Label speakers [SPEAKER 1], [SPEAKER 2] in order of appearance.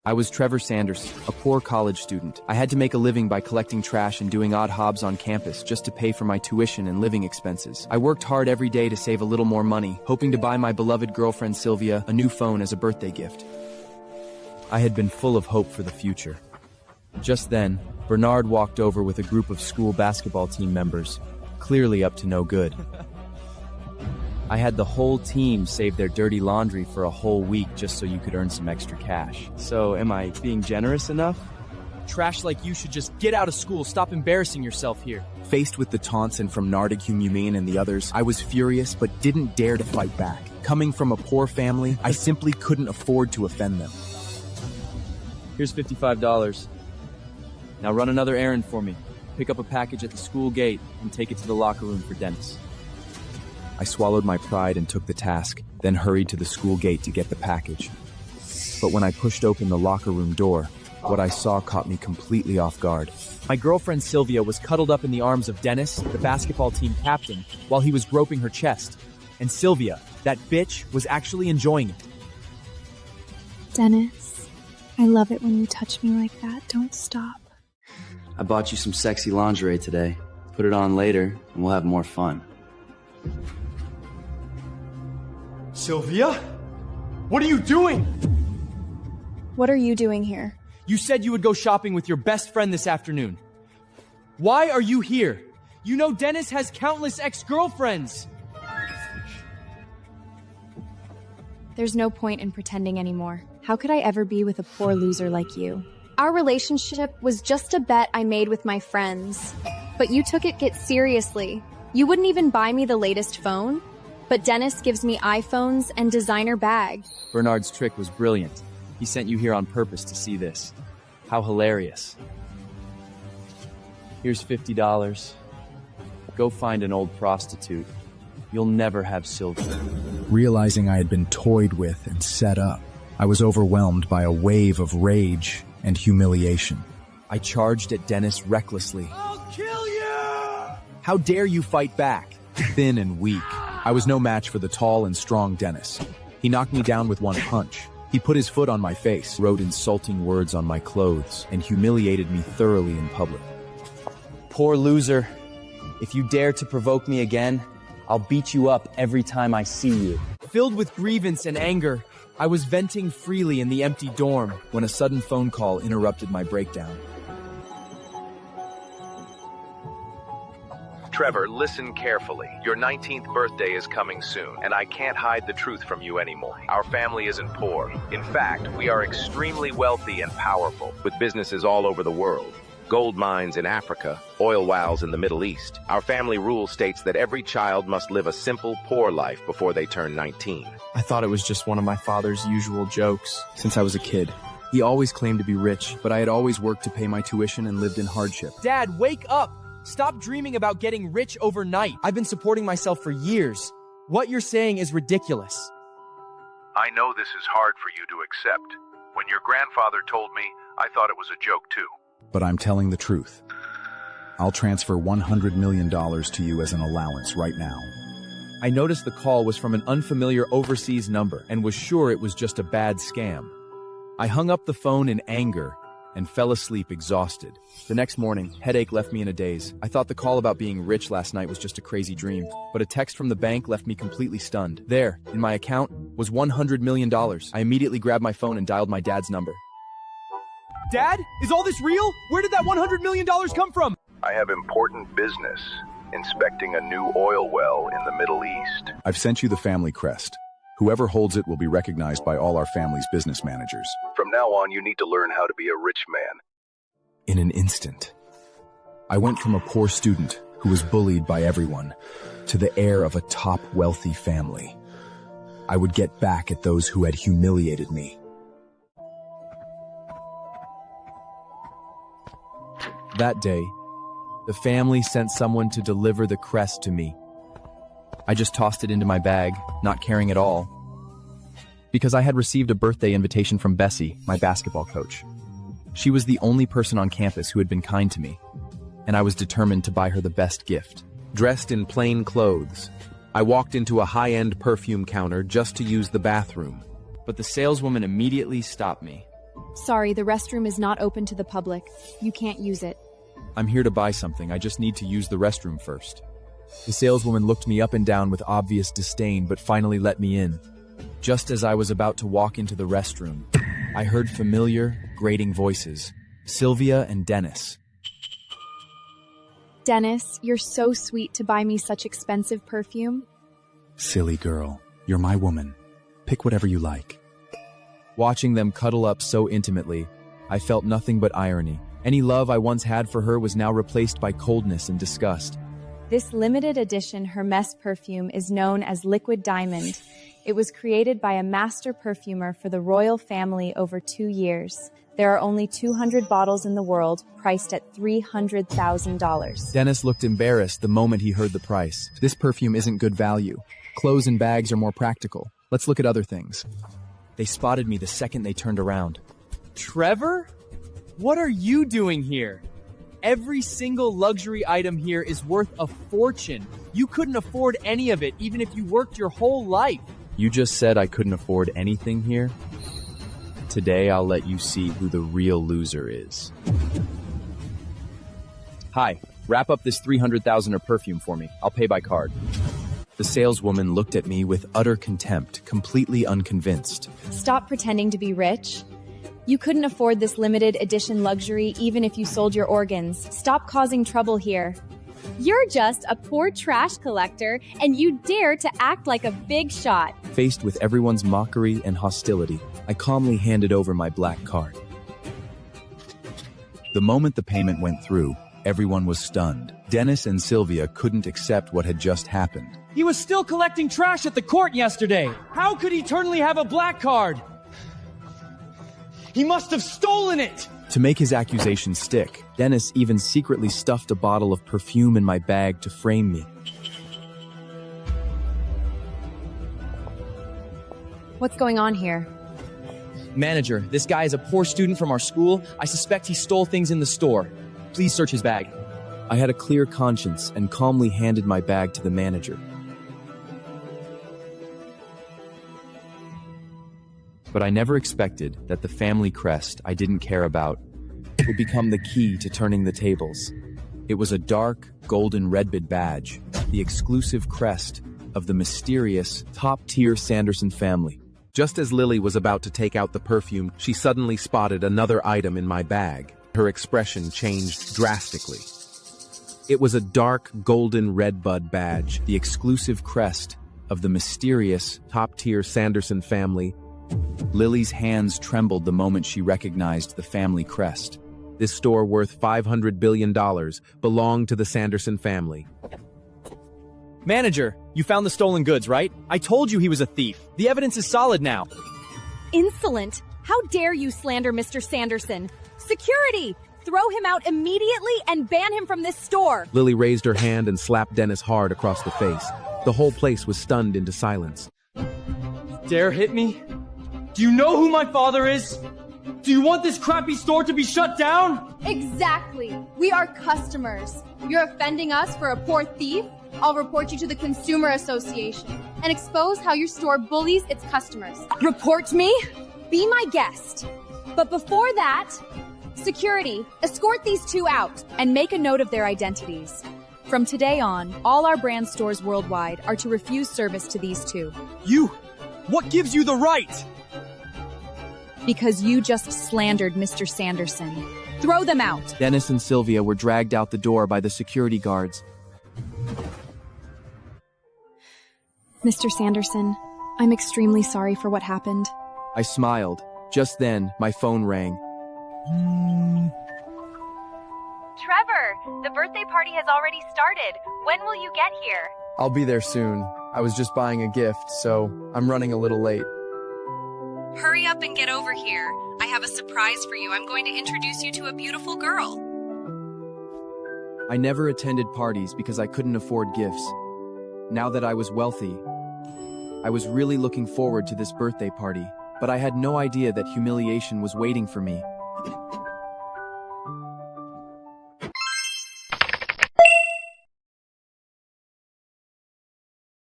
[SPEAKER 1] I was Trevor Sanders, a poor college student. I had to make a living by collecting trash and doing odd jobs on campus just to pay for my tuition and living expenses. I worked hard every day to save a little more money, hoping to buy my beloved girlfriend Sylvia a new phone as a birthday gift. I had been full of hope for the future. Just then, Bernard walked over with a group of school basketball team members, clearly up to no good. I had the whole team save their dirty laundry for a whole week just so you could earn some extra cash. So, am I being generous enough? Trash like you should just get out of school. Stop embarrassing yourself here. Faced with the taunts and from Nardig, Humiliation, and the others, I was furious but didn't dare to fight back. Coming from a poor family, I simply couldn't afford to offend them. Here's $55. Now run another errand for me. Pick up a package at the school gate and take it to the locker room for Dennis. I swallowed my pride and took the task, then hurried to the school gate to get the package. But when I pushed open the locker room door, what I saw caught me completely off guard. My girlfriend Sylvia was cuddled up in the arms of Dennis, the basketball team captain, while he was groping her chest. And Sylvia, that bitch, was actually enjoying it.
[SPEAKER 2] Dennis, I love it when you touch me like that. Don't stop.
[SPEAKER 3] I bought you some sexy lingerie today. Put it on later, and we'll have more fun.
[SPEAKER 4] Sylvia? What are you doing?
[SPEAKER 2] What are you doing here?
[SPEAKER 1] You said you would go shopping with your best friend this afternoon. Why are you here? You know Dennis has countless ex-girlfriends.
[SPEAKER 2] There's no point in pretending anymore. How could I ever be with a poor loser like you? Our relationship was just a bet I made with my friends. But you took it seriously. You wouldn't even buy me the latest phone? But Dennis gives me iPhones and designer bags.
[SPEAKER 1] Bernard's trick was brilliant. He sent you here on purpose to see this. How hilarious. Here's $50. Go find an old prostitute. You'll never have Sylvia.
[SPEAKER 5] Realizing I had been toyed with and set up, I was overwhelmed by a wave of rage and humiliation.
[SPEAKER 1] I charged at Dennis recklessly.
[SPEAKER 4] I'll kill you!
[SPEAKER 1] How dare you fight back?
[SPEAKER 5] Thin and weak, I was no match for the tall and strong Dennis. He knocked me down with one punch. He put his foot on my face,
[SPEAKER 1] wrote insulting words on my clothes, and humiliated me thoroughly in public. Poor loser. If you dare to provoke me again, I'll beat you up every time I see you. Filled with grievance and anger, I was venting freely in the empty dorm when a sudden phone call interrupted my breakdown.
[SPEAKER 6] Trevor, listen carefully. Your 19th birthday is coming soon, and I can't hide the truth from you anymore. Our family isn't poor. In fact, we are extremely wealthy and powerful, with businesses all over the world. Gold mines in Africa, oil wells in the Middle East. Our family rule states that every child must live a simple, poor life before they turn 19.
[SPEAKER 1] I thought it was just one of my father's usual jokes since I was a kid. He always claimed to be rich, but I had always worked to pay my tuition and lived in hardship. Dad, wake up! Stop dreaming about getting rich overnight. I've been supporting myself for years. What you're saying is ridiculous.
[SPEAKER 6] I know this is hard for you to accept. When your grandfather told me, I thought it was a joke too.
[SPEAKER 5] but I'm telling the truth. I'll transfer $100 million to you as an allowance right now.
[SPEAKER 1] I noticed the call was from an unfamiliar overseas number and was sure it was just a bad scam. I hung up the phone in anger and fell asleep exhausted. The next morning, headache left me in a daze. I thought the call about being rich last night was just a crazy dream, but a text from the bank left me completely stunned. There, in my account, was $100 million. I immediately grabbed my phone and dialed my dad's number. Dad, is all this real? Where did that $100 million come from?
[SPEAKER 6] I have important business, inspecting a new oil well in the Middle East.
[SPEAKER 5] I've sent you the family crest. Whoever holds it will be recognized by all our family's business managers.
[SPEAKER 6] From now on, you need to learn how to be a rich man.
[SPEAKER 5] In an instant, I went from a poor student who was bullied by everyone to the heir of a top wealthy family. I would get back at those who had humiliated me.
[SPEAKER 1] That day, the family sent someone to deliver the crest to me. I just tossed it into my bag, not caring at all, because I had received a birthday invitation from Bessie, my basketball coach. She was the only person on campus who had been kind to me, and I was determined to buy her the best gift. Dressed in plain clothes, I walked into a high-end perfume counter just to use the bathroom, but the saleswoman immediately stopped me.
[SPEAKER 2] Sorry, the restroom is not open to the public. You can't use it.
[SPEAKER 1] I'm here to buy something. I just need to use the restroom first. The saleswoman looked me up and down with obvious disdain, but finally let me in. Just as I was about to walk into the restroom, I heard familiar, grating voices. Sylvia and Dennis.
[SPEAKER 2] Dennis, you're so sweet to buy me such expensive perfume.
[SPEAKER 5] Silly girl, you're my woman. Pick whatever you like.
[SPEAKER 1] Watching them cuddle up so intimately, I felt nothing but irony. Any love I once had for her was now replaced by coldness and disgust.
[SPEAKER 2] This limited edition Hermes perfume is known as Liquid Diamond. It was created by a master perfumer for the royal family over 2 years. There are only 200 bottles in the world, priced at $300,000.
[SPEAKER 1] Dennis looked embarrassed the moment he heard the price. This perfume isn't good value. Clothes and bags are more practical. Let's look at other things. They spotted me the second they turned around.
[SPEAKER 7] Trevor? What are you doing here? Every single luxury item here is worth a fortune. You couldn't afford any of it, even if you worked your whole life.
[SPEAKER 1] You just said I couldn't afford anything here? Today I'll let you see who the real loser is. Hi, wrap up this $300,000 perfume for me. I'll pay by card. The saleswoman looked at me with utter contempt, completely unconvinced.
[SPEAKER 2] Stop pretending to be rich. You couldn't afford this limited edition luxury even if you sold your organs. Stop causing trouble here. You're just a poor trash collector, and you dare to act like a big shot.
[SPEAKER 1] Faced with everyone's mockery and hostility, I calmly handed over my black card. The moment the payment went through, everyone was stunned. Dennis and Sylvia couldn't accept what had just happened.
[SPEAKER 7] He was still collecting trash at the court yesterday. How could he eternally have a black card?
[SPEAKER 4] He must have stolen it!
[SPEAKER 1] To make his accusation stick, Dennis even secretly stuffed a bottle of perfume in my bag to frame me.
[SPEAKER 2] What's going on here?
[SPEAKER 7] Manager, this guy is a poor student from our school. I suspect he stole things in the store. Please search his bag.
[SPEAKER 1] I had a clear conscience and calmly handed my bag to the manager. But I never expected that the family crest I didn't care about would become the key to turning the tables. It was a dark, golden redbud badge, the exclusive crest of the mysterious, top-tier Sanderson family.
[SPEAKER 8] Just as Lily was about to take out the perfume, she suddenly spotted another item in my bag. Her expression changed drastically. It was a dark, golden redbud badge,
[SPEAKER 1] The exclusive crest of the mysterious,
[SPEAKER 8] top-tier Sanderson family.
[SPEAKER 1] Lily's hands trembled the moment she recognized the family crest.
[SPEAKER 8] This store, worth $500 billion, belonged to the Sanderson family.
[SPEAKER 7] Manager, you found the stolen goods, right? I told you he was a thief. The evidence is solid now.
[SPEAKER 2] Insolent! How dare you slander Mr. Sanderson? Security! Throw him out immediately and ban him from this store!
[SPEAKER 8] Lily raised her hand and slapped Dennis hard across the face. The whole place was stunned into silence.
[SPEAKER 4] Dare hit me? Do you know who my father is? Do you want this crappy store to be shut down?
[SPEAKER 9] Exactly. We are customers. You're offending us for a poor thief? I'll report you to the Consumer Association and expose how your store bullies its customers.
[SPEAKER 2] Report me? Be my guest. But before that, security, escort these two out and make a note of their identities. From today on, all our brand stores worldwide are to refuse service to these two.
[SPEAKER 7] You! What gives you the right?
[SPEAKER 2] Because you just slandered Mr. Sanderson. Throw them out!
[SPEAKER 1] Dennis and Sylvia were dragged out the door by the security guards.
[SPEAKER 2] Mr. Sanderson, I'm extremely sorry for what happened.
[SPEAKER 1] I smiled. Just then, my phone rang.
[SPEAKER 10] Trevor, the birthday party has already started. When will you get here?
[SPEAKER 11] I'll be there soon. I was just buying a gift, so I'm running a little late.
[SPEAKER 10] Hurry up and get over here. I have a surprise for you. I'm going to introduce you to a beautiful girl.
[SPEAKER 1] I never attended parties because I couldn't afford gifts. Now that I was wealthy, I was really looking forward to this birthday party, but I had no idea that humiliation was waiting for me.